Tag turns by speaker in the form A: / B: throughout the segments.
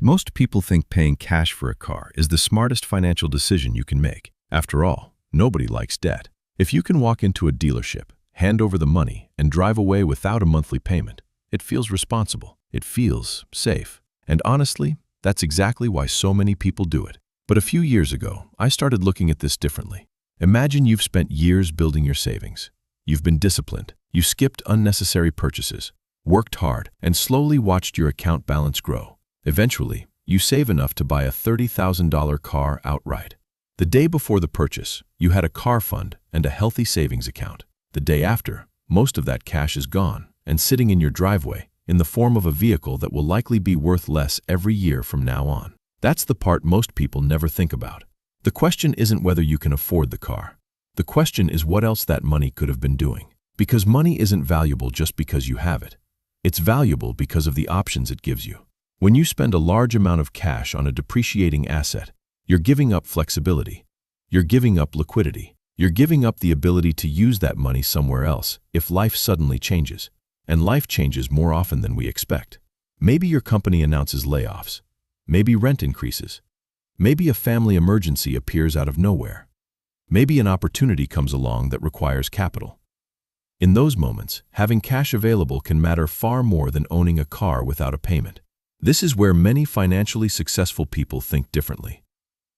A: Most people think paying cash for a car is the smartest financial decision you can make. After all, nobody likes debt. If you can walk into a dealership, hand over the money, and drive away without a monthly payment, it feels responsible. It feels safe. And honestly, that's exactly why so many people do it. But a few years ago, I started looking at this differently. Imagine you've spent years building your savings. You've been disciplined. You skipped unnecessary purchases, worked hard, and slowly watched your account balance grow. Eventually, you save enough to buy a $30,000 car outright. The day before the purchase, you had a car fund and a healthy savings account. The day after, most of that cash is gone and sitting in your driveway in the form of a vehicle that will likely be worth less every year from now on. That's the part most people never think about. The question isn't whether you can afford the car. The question is what else that money could have been doing. Because money isn't valuable just because you have it. It's valuable because of the options it gives you. When you spend a large amount of cash on a depreciating asset, you're giving up flexibility. You're giving up liquidity. You're giving up the ability to use that money somewhere else if life suddenly changes. And life changes more often than we expect. Maybe your company announces layoffs. Maybe rent increases. Maybe a family emergency appears out of nowhere. Maybe an opportunity comes along that requires capital. In those moments, having cash available can matter far more than owning a car without a payment. This is where many financially successful people think differently.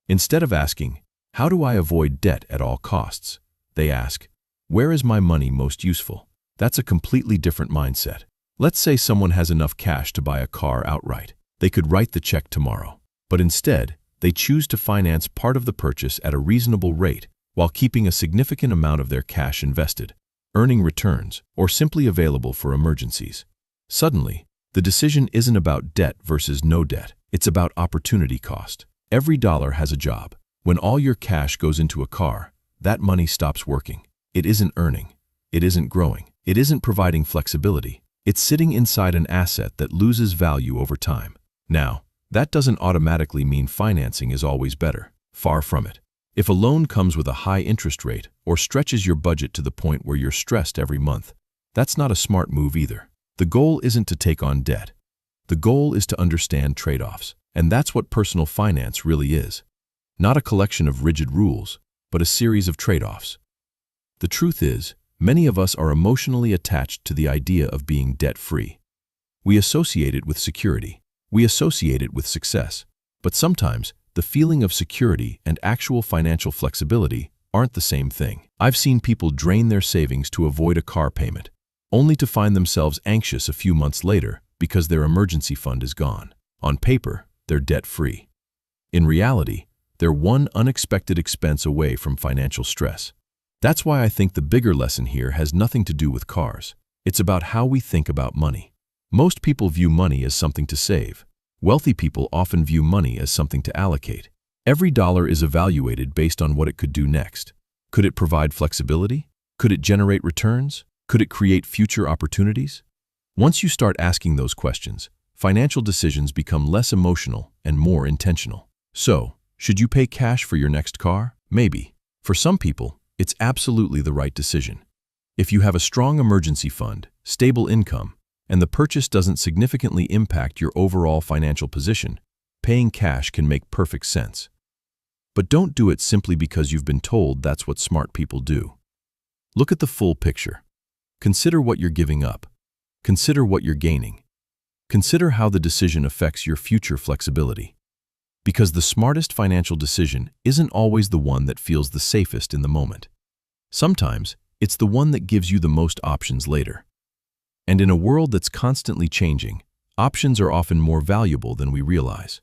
A: Instead of asking, "How do I avoid debt at all costs?" they ask, "Where is my money most useful?" That's a completely different mindset. Let's say someone has enough cash to buy a car outright. They could write the check tomorrow. But instead, they choose to finance part of the purchase at a reasonable rate while keeping a significant amount of their cash invested, earning returns, or simply available for emergencies. Suddenly, the decision isn't about debt versus no debt. It's about opportunity cost. Every dollar has a job. When all your cash goes into a car, that money stops working. It isn't earning. It isn't growing. It isn't providing flexibility. It's sitting inside an asset that loses value over time. Now, that doesn't automatically mean financing is always better. Far from it. If a loan comes with a high interest rate or stretches your budget to the point where you're stressed every month, that's not a smart move either. The goal isn't to take on debt. The goal is to understand trade-offs. And that's what personal finance really is. Not a collection of rigid rules, but a series of trade-offs. The truth is, many of us are emotionally attached to the idea of being debt-free. We associate it with security. We associate it with success. But sometimes, the feeling of security and actual financial flexibility aren't the same thing. I've seen people drain their savings to avoid a car payment, only to find themselves anxious a few months later because their emergency fund is gone. On paper, they're debt-free. In reality, they're one unexpected expense away from financial stress. That's why I think the bigger lesson here has nothing to do with cars. It's about how we think about money. Most people view money as something to save. Wealthy people often view money as something to allocate. Every dollar is evaluated based on what it could do next. Could it provide flexibility? Could it generate returns? Could it create future opportunities? Once you start asking those questions, financial decisions become less emotional and more intentional. So, should you pay cash for your next car? Maybe. For some people, it's absolutely the right decision. If you have a strong emergency fund, stable income, and the purchase doesn't significantly impact your overall financial position, paying cash can make perfect sense. But don't do it simply because you've been told that's what smart people do. Look at the full picture. Consider what you're giving up. Consider what you're gaining. Consider how the decision affects your future flexibility. Because the smartest financial decision isn't always the one that feels the safest in the moment. Sometimes, it's the one that gives you the most options later. And in a world that's constantly changing, options are often more valuable than we realize.